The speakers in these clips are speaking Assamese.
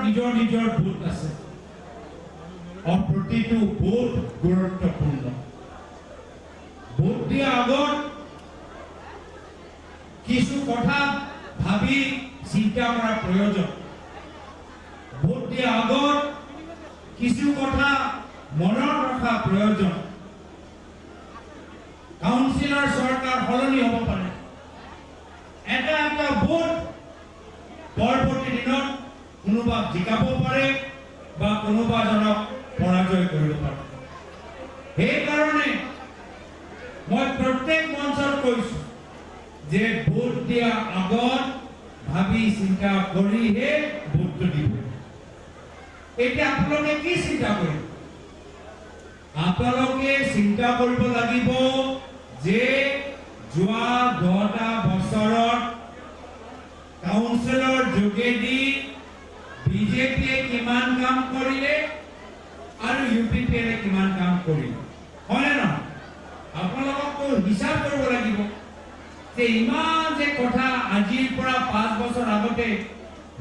নিজৰ নিজৰ ভোট আছে আৰু প্ৰতিটো ভোট গুৰুত্বপূৰ্ণ ভোট দিয়াৰ আগত কিছু কথা ভাবি চিন্তা কৰা প্ৰয়োজন ভোট দিয়াৰ আগত কিছু কথা মনত ৰখা প্ৰয়োজন কাউন্সিলৰ চৰকাৰ সলনি হ'ব পাৰে এটা ভোট পৰৱৰ্তী দিনত কোনোবা জিকাব পাৰে বা কোনোবা জনক পৰাজয় কৰিব পাৰে সেইকাৰণে মই প্ৰত্যেক মঞ্চত কৈছো যে ভোট দিয়াৰ আগত ভাবি চিন্তা কৰিহে ভোটটো দিব এতিয়া আপোনালোকে কি চিন্তা কৰিব আপোনালোকে চিন্তা কৰিব লাগিব যে যোৱা 10টা বছৰত কাউন্সিলৰ যোগেদি বিজেপিয়ে কিমান কাম কৰিলে আৰু ইউপিপিয়ে কিমান কাম কৰিলে হয়নে নহয় আপোনালোকক হিচাপ কৰিব লাগিব যে ইমান যে কথা আজিৰ পৰা 5 বছৰ আগতে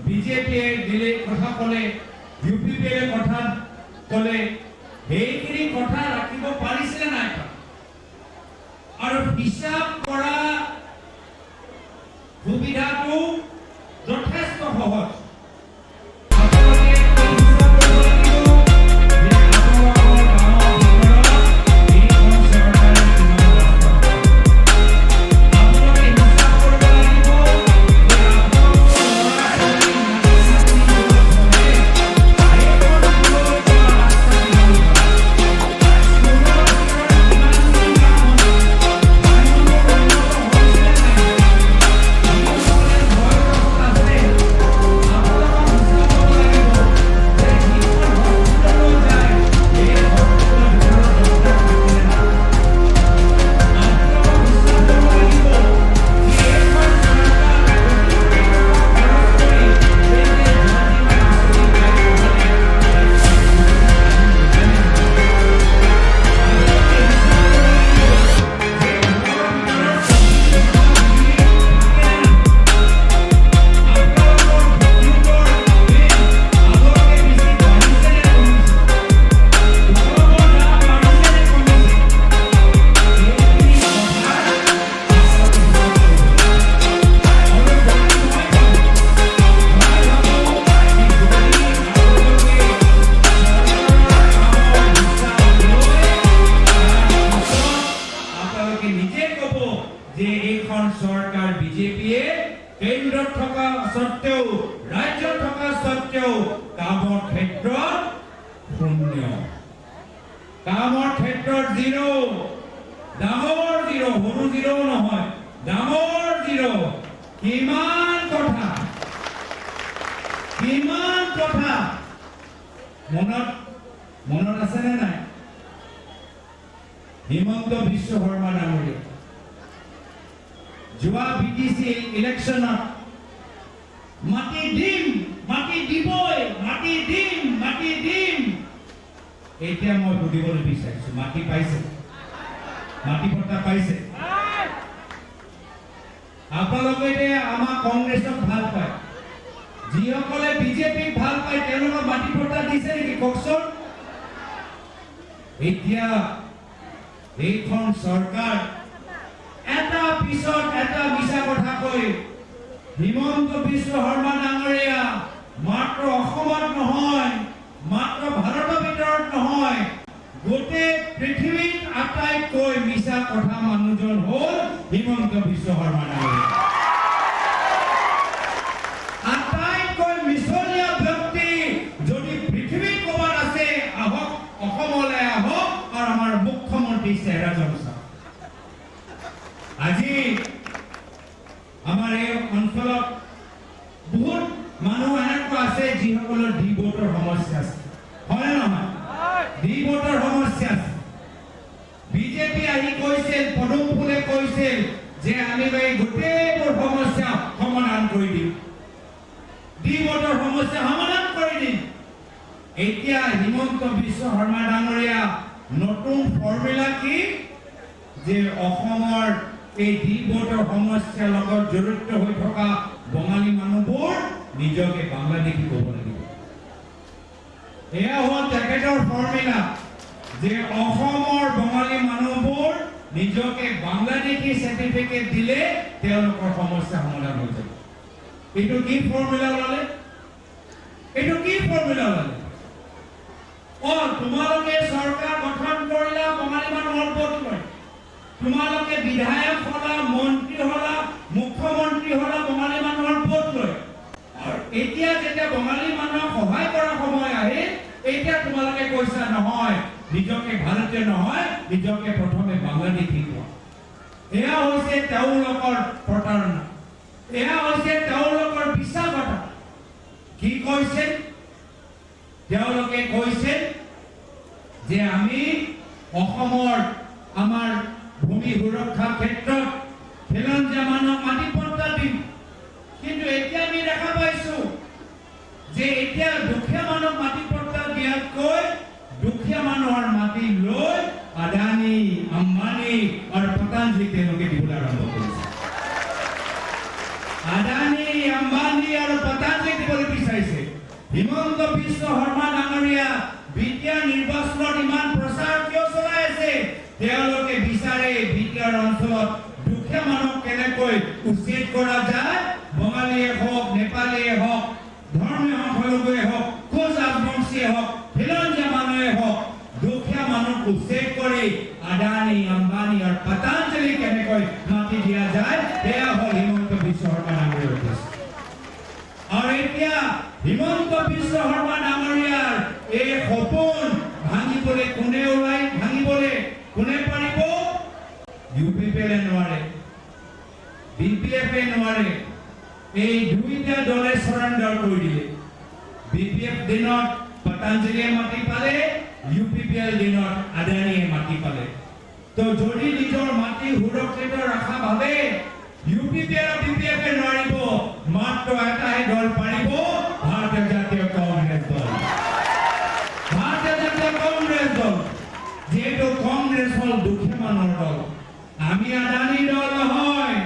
বিজেপিয়ে দিলে কথা ক'লে ইউপিপিয়ে কথা ক'লে সেইখিনি কথা ৰাখিব পাৰিছিলে নাই আৰু হিচাপ কৰা সুবিধাটো যথেষ্ট সহজ যে এইখন সৰকাৰ বিজেপিয়ে কেন্দ্ৰত থকা সত্ত্বেও ৰাজ্যত থকা সত্ত্বেও কামৰ ক্ষেত্ৰত শূন্য কামৰ ক্ষেত্ৰত জিৰো ডাঙৰ জিৰো সৰু জিৰো নহয় ডাঙৰ জিৰো কিমান কথা মনত আছে নে নাই হিমন্ত বিশ্ব শৰ্মা ডাঙৰীয়া যোৱা বিটিসি ইলেকশনত মাটি দিম এতিয়া মই সুধিবলৈ বিচাৰিছো মাটি পাইছে মাটি পট্টা পাইছে আপোনালোকে আমাৰ কংগ্ৰেছক ভাল পায় যিসকলে বিজেপিক ভাল পায় তেওঁলোকক মাটি পট্টা দিছে নেকি কওকচোন এতিয়া এইখন চৰকাৰ এটা পিছত এটা মিছা কথা কৈ হিমন্ত বিশ্ব শৰ্মা ডাঙৰীয়া মাত্ৰ অসমত নহয় মাত্ৰ ভাৰতৰ ভিতৰত নহয় গোটেই পৃথিৱীত আটাইতকৈ মিছা কথা মানুহজন হ'ল হিমন্ত বিশ্ব শৰ্মা ডাঙৰীয়া আটাইতকৈ মিছলীয়া ব্যক্তি যদি পৃথিৱীত ক'বাত আছে আহক অসমলৈ আহক আৰু আমাৰ মুখ্যমন্ত্ৰী চেহেৰাজন চাওক আজি আমাৰ এই অঞ্চলত বহুত মানুহ এনেকুৱা আছে যিসকলৰ ডি ভোটৰ সমস্যা আছে হয় নহয় ডি ভোটৰ সমস্যা আছে বিজেপি আহি কৈছিল পদুম ফুলে কৈছিল যে আমি গোটেইবোৰ সমস্যা সমাধান কৰি দিম ডি ভোটৰ সমস্যা সমাধান কৰি দিম এতিয়া হিমন্ত বিশ্ব শৰ্মা ডাঙৰীয়া নতুন ফৰ্মুলা কি যে অসমৰ এই ডি ভোটৰ সমস্যাৰ লগত জড়িত হৈ থকা বঙালী মানুহবোৰ নিজকে বাংলাদেশী ক'ব লাগিব এয়া হ'ল তেখেতৰ ফৰ্মুলা যে অসমৰ বঙালী মানুহবোৰ নিজকে বাংলাদেশী সাৰ্টিফিকেট দিলে তেওঁলোকৰ সমস্যা সমাধান হৈ যাব। এইটো কি ফৰ্মুলা ল'লে? এইটো কি ফৰ্মুলা ল'লে? তোমালোকে চৰকাৰ গঠন কৰিলা বঙালী মানুহৰ ভোট লৈ, তোমালোকে বিধায়ক হলা, মন্ত্ৰী হলা, মুখ্যমন্ত্ৰী হলা বঙালী মানুহৰ ভোট লৈ। এতিয়া যেতিয়া বঙালী মানুহক সহায় কৰাৰ সময় আহে, এতিয়া তোমালোকে কৈছা নহয় নিজকে ভাৰতীয় নহয়, নিজকে প্ৰথমে বাংলাদেশী কোৱা। এয়া হৈছে তেওঁলোকৰ প্ৰতাৰণা, এয়া হৈছে তেওঁলোকৰ বিশ্বাসঘাতকতা। কি কৈছে? তেওঁলোকে কৈছে যে আমি অসমৰ আমাৰ ভূমি সুৰক্ষা ক্ষেত্ৰত খিলঞ্জীয়া মানুহক মাটি পট্টা দিম। কিন্তু এতিয়া আমি দেখা পাইছো যে এতিয়া দুখীয়া মানুহক মাটি পট্টা দিয়াতকৈ দুখীয়া মানুহৰ মাটি লৈ আদানী, আম্বানী আৰু পতঞ্জলি তেওঁলোকে দিবলৈ আৰম্ভ কৰিছে। আদানী, আম্বানী আৰু পতঞ্জলি দিবলৈ বিচাৰিছে। হিমন্ত বিশ্ব শৰ্মা ডাঙৰীয়া বিটিআৰ নিৰ্বাচনত ইমান প্ৰচাৰ কিয় চলাই আছে? তেওঁলোকে বিচাৰে বিটিআৰ অঞ্চলত দুখীয়া মানুহক কেনেকৈ উচ্ছেদ কৰা যায়, বঙালীয়ে হওক, নেপালীয়ে হওক, ধৰ্মীয় সংখ্যালঘুৱে হওক, কোচ ৰাজবংশীয়ে হওক, খিলঞ্জীয়া মানুহে হওক, দুখীয়া মানুহক উচ্ছেদ কৰি আদানী, আম্বানী আৰু পতঞ্জলি কেনেকৈ মাটি দিয়া যায়, সেয়া হ'ল হিমন্ত বিশ্ব শৰ্মা ডাঙৰীয়াৰ উদ্দেশ্য। আৰু এতিয়া হিমন্ত বিশ্ব শৰ্মা ডাঙৰীয়াৰ এই সপোন ভাঙিবলৈ কোনে ওলাই ভাঙিবলৈ কোনে পাৰিব? ইউপিপিএলে নোৱাৰে, বিপিএফে নোৱাৰে। এই দুইটা দলে সৰেণ্ডাৰ কৰি দিলে। বিপিএফ দিনত পতঞ্জলিয়ে মাটি পালে, ইউপিপিএল দিনত আদানীয়ে মাটি পালে। তো যদি নিজৰ মাটি সুৰক্ষিত ৰখা ভাবে ইউপিপিএল আৰু বিপিএফে নোৱাৰিব, মাত্ৰ এটাহে দল পাৰিব, ভাৰতীয় জাতীয় কংগ্ৰেছ দল। ভাৰতীয় জাতীয় কংগ্ৰেছ দল, যিহেতু কংগ্ৰেছ হ'ল দুখীয়া মানুহৰ দল। আমি আদানী দল নহয়,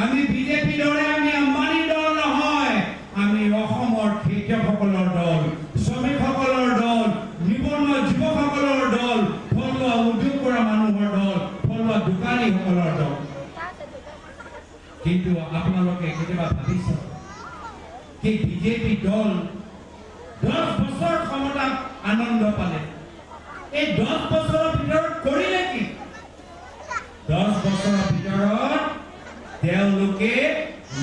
আমি বিজেপি দৰে আমি আম্বানী দল নহয়, আমি অসমৰ খেতিয়কসকলৰ দল, শ্ৰমিকসকলৰ দল, নিবনুৱা যুৱকসকলৰ দল, থলুৱা উদ্যোগ কৰা মানুহৰ দল, থলুৱা দোকানীসকলৰ দল। কিন্তু আপোনালোকে কেতিয়াবা ভাবিছে কি বিজেপি দল 10 বছৰ ক্ষমতাত আনন্দ পালে, এই 10 বছৰৰ ভিতৰত কৰিলে কি? 10 বছৰৰ ভিতৰত তেওঁলোকে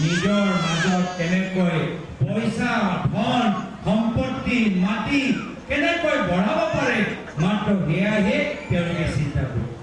নিজৰ মাজত কেনেকৈ পইচা, ধন, সম্পত্তি, মাটি কেনেকৈ বঢ়াব পাৰে, মাত্ৰ সেয়াহে তেওঁলোকে চিন্তা কৰে।